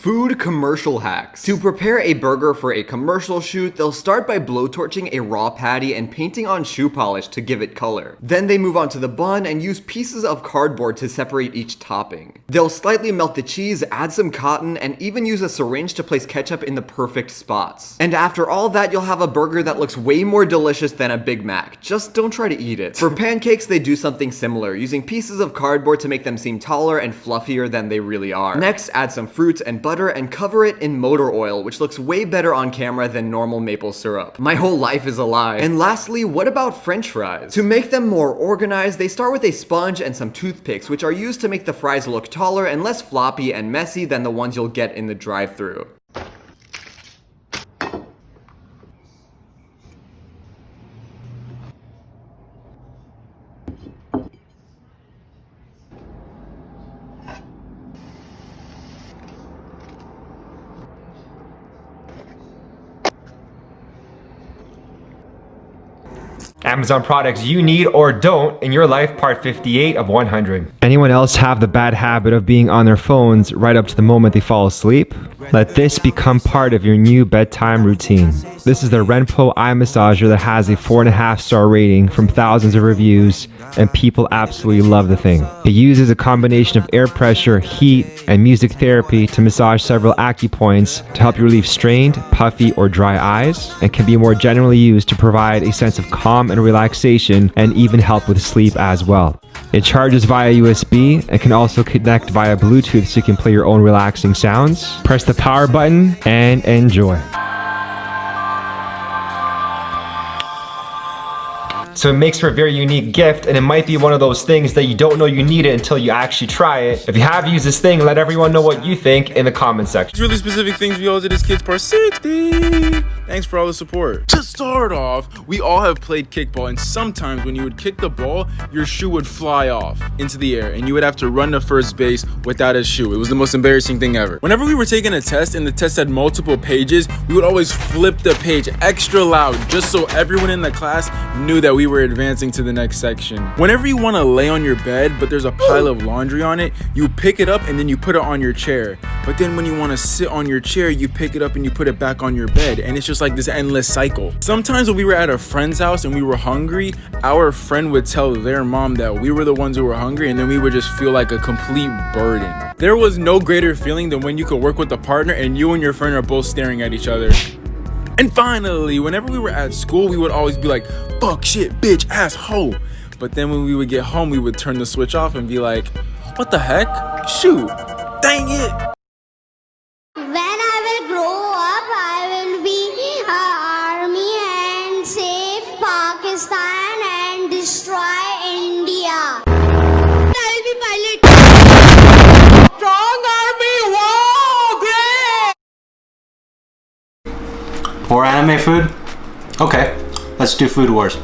Food commercial hacks. To prepare a burger for a commercial shoot, they'll start by blowtorching a raw patty and painting on shoe polish to give it color. Then they move on to the bun and use pieces of cardboard to separate each topping. They'll slightly melt the cheese, add some cotton, and even use a syringe to place ketchup in the perfect spots. And after all that, you'll have a burger that looks way more delicious than a Big Mac. Just don't try to eat it. For pancakes, they do something similar, using pieces of cardboard to make them seem taller and fluffier than they really are. Next, add some fruits and butter and cover it in motor oil, which looks way better on camera than normal maple syrup. My whole life is a lie. And lastly, what about French fries? To make them more organized, they start with a sponge and some toothpicks, which are used to make the fries look taller and less floppy and messy than the ones you'll get in the drive-thru. Amazon products you need or don't in your life, part 58 of 100. Anyone else have the bad habit of being on their phones right up to the moment they fall asleep? Let this become part of your new bedtime routine. This is the Renpo eye massager that has a 4.5-star rating from thousands of reviews, and people absolutely love the thing. It uses a combination of air pressure, heat, and music therapy to massage several acupoints to help you relieve strained, puffy, or dry eyes, and can be more generally used to provide a sense of calm and relaxation, and even help with sleep as well. It charges via USB and can also connect via Bluetooth so you can play your own relaxing sounds. Press the power button and enjoy. So it makes for a very unique gift, and it might be one of those things that you don't know you need it until you actually try it. If you have used this thing, let everyone know what you think in the comment section. It's really specific things we all did as kids, part 60. Thanks for all the support. To start off, we all have played kickball, and sometimes when you would kick the ball, your shoe would fly off into the air, and you would have to run to first base without a shoe. It was the most embarrassing thing ever. Whenever we were taking a test and the test had multiple pages, we would always flip the page extra loud just so everyone in the class knew that we were advancing to the next section. Whenever you want to lay on your bed but there's a pile of laundry on it, you pick it up and then you put it on your chair. But then when you want to sit on your chair, you pick it up and you put it back on your bed, and it's just like this endless cycle. Sometimes when we were at a friend's house and we were hungry, our friend would tell their mom that we were the ones who were hungry, and then we would just feel like a complete burden. There was no greater feeling than when you could work with a partner and you and your friend are both staring at each other. And finally, whenever we were at school, we would always be like, fuck, shit, bitch, asshole. But then when we would get home, we would turn the switch off and be like, what the heck? Shoot, dang it. When I will grow up, I will be army and save Pakistan and destroy India. I will be pilot. Strong army, wow, great! More anime food? Okay, let's do Food Wars.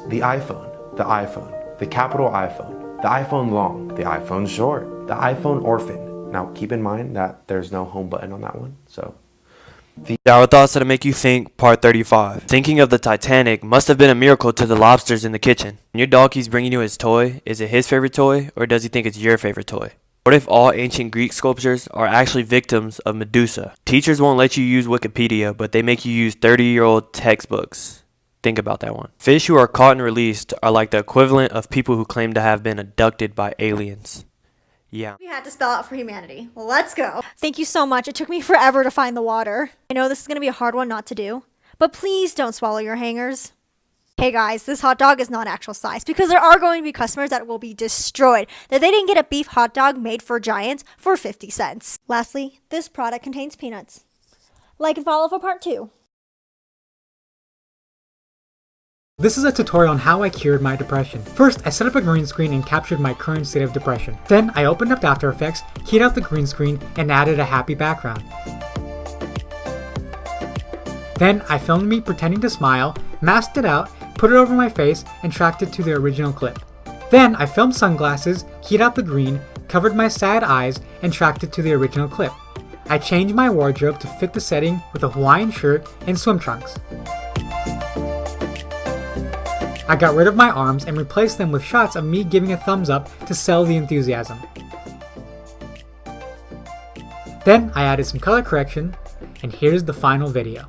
The iPhone, the capital iPhone, the iPhone long, the iPhone short, the iPhone orphan. Now keep in mind that there's no home button on that one, so. Our thoughts that make you think, part 35. Thinking of the Titanic must have been a miracle to the lobsters in the kitchen. When your dog keeps bringing you his toy, is it his favorite toy, or does he think it's your favorite toy? What if all ancient Greek sculptures are actually victims of Medusa? Teachers won't let you use Wikipedia, but they make you use 30-year-old textbooks. Think about that one. Fish who are caught and released are like the equivalent of people who claim to have been abducted by aliens. Yeah. We had to spell out for humanity. Well, let's go. Thank you so much. It took me forever to find the water. I know this is going to be a hard one not to do, but please don't swallow your hangers. Hey guys, this hot dog is not actual size because there are going to be customers that will be destroyed that they didn't get a beef hot dog made for giants for 50 cents. Lastly, this product contains peanuts. Like and follow for part 2. This is a tutorial on how I cured my depression. First, I set up a green screen and captured my current state of depression. Then, I opened up After Effects, keyed out the green screen, and added a happy background. Then, I filmed me pretending to smile, masked it out, put it over my face, and tracked it to the original clip. Then, I filmed sunglasses, keyed out the green, covered my sad eyes, and tracked it to the original clip. I changed my wardrobe to fit the setting with a Hawaiian shirt and swim trunks. I got rid of my arms and replaced them with shots of me giving a thumbs up to sell the enthusiasm. Then I added some color correction, and here's the final video.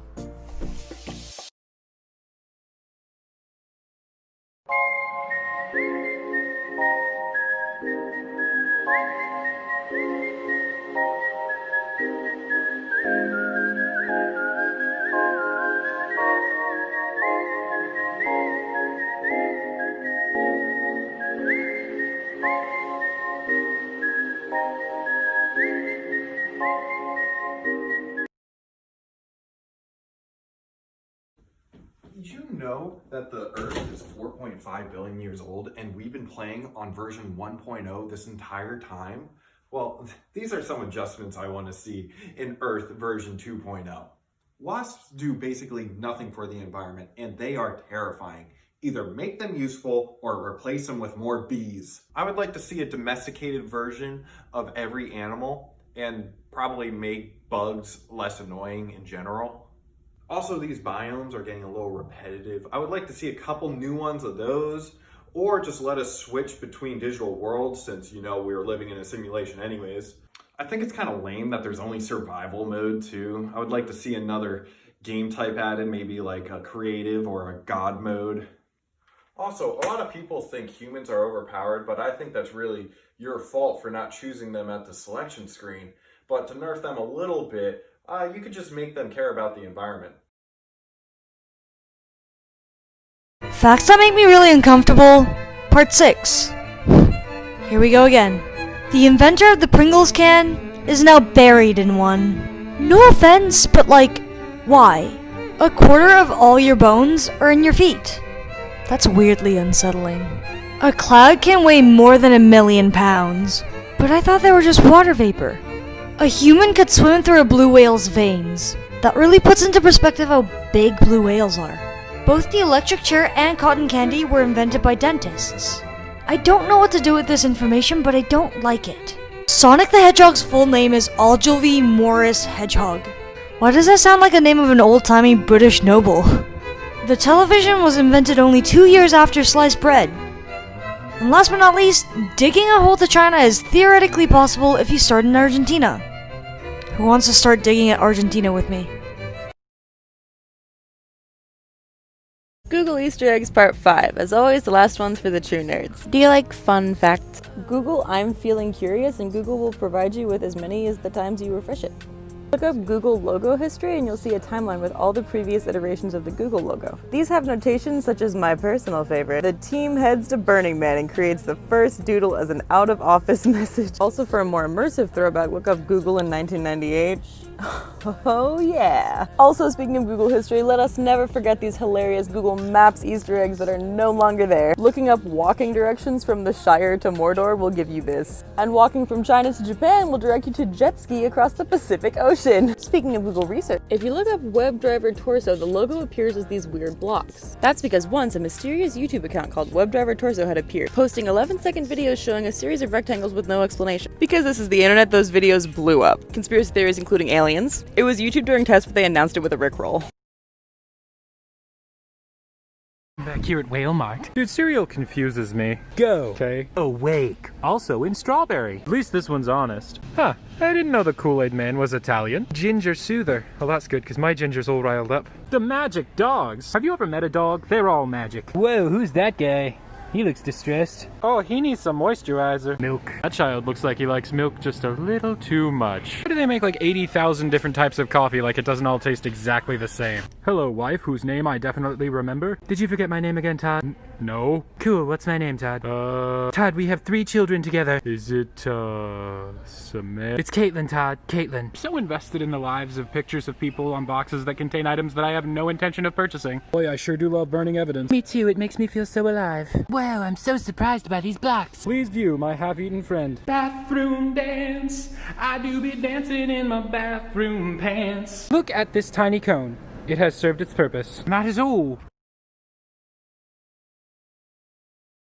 Did you know that the Earth is 4.5 billion years old and we've been playing on version 1.0 this entire time? Well, these are some adjustments I want to see in Earth version 2.0. Wasps do basically nothing for the environment and they are terrifying. Either make them useful or replace them with more bees. I would like to see a domesticated version of every animal and probably make bugs less annoying in general. Also, these biomes are getting a little repetitive. I would like to see a couple new ones of those, or just let us switch between digital worlds since, you know, we're living in a simulation anyways. I think it's kind of lame that there's only survival mode too. I would like to see another game type added, maybe like a creative or a god mode. Also, a lot of people think humans are overpowered, but I think that's really your fault for not choosing them at the selection screen. But to nerf them a little bit, you could just make them care about the environment. Facts that make me really uncomfortable. Part 6. Here we go again. The inventor of the Pringles can is now buried in one. No offense, but like, why? A quarter of all your bones are in your feet. That's weirdly unsettling. A cloud can weigh more than 1,000,000 pounds. But I thought they were just water vapor. A human could swim through a blue whale's veins. That really puts into perspective how big blue whales are. Both the electric chair and cotton candy were invented by dentists. I don't know what to do with this information, but I don't like it. Sonic the Hedgehog's full name is Ogilvy Morris Hedgehog. Why does that sound like the name of an old-timey British noble? The television was invented only 2 years after sliced bread. And last but not least, digging a hole to China is theoretically possible if you start in Argentina. Who wants to start digging at Argentina with me? Google Easter eggs part 5. As always, the last one's for the true nerds. Do you like fun facts? Google I'm feeling curious and Google will provide you with as many as the times you refresh it. Look up Google logo history and you'll see a timeline with all the previous iterations of the Google logo. These have notations such as my personal favorite. The team heads to Burning Man and creates the first doodle as an out-of-office message. Also, for a more immersive throwback, look up Google in 1998. Oh yeah! Also, speaking of Google history, let us never forget these hilarious Google Maps Easter eggs that are no longer there. Looking up walking directions from the Shire to Mordor will give you this. And walking from China to Japan will direct you to jet ski across the Pacific Ocean. Speaking of Google research, if you look up WebDriver Torso, the logo appears as these weird blocks. That's because once a mysterious YouTube account called WebDriver Torso had appeared, posting 11-second videos showing a series of rectangles with no explanation. Because this is the internet, those videos blew up. Conspiracy theories including aliens. It was YouTube during tests, but they announced it with a Rickroll. Back here at Whale Mart. Dude, cereal confuses me. Go. Okay. Awake. Also in strawberry. At least this one's honest. Huh. I didn't know the Kool-Aid Man was Italian. Ginger Soother. Well, that's good, because my ginger's all riled up. The magic dogs. Have you ever met a dog? They're all magic. Whoa, who's that guy? He looks distressed. Oh, he needs some moisturizer. Milk. That child looks like he likes milk just a little too much. Why do they make like 80,000 different types of coffee like it doesn't all taste exactly the same? Hello, wife, whose name I definitely remember. Did you forget my name again, Todd? No. Cool, what's my name, Todd? Todd, we have 3 children together. Is it, Samantha? It's Caitlin, Todd. Caitlin. So invested in the lives of pictures of people on boxes that contain items that I have no intention of purchasing. Boy, I sure do love burning evidence. Me too, it makes me feel so alive. Wow, I'm so surprised by these blocks. Please view my half-eaten friend. Bathroom dance. I do be dancing in my bathroom pants. Look at this tiny cone. It has served its purpose. Not at all.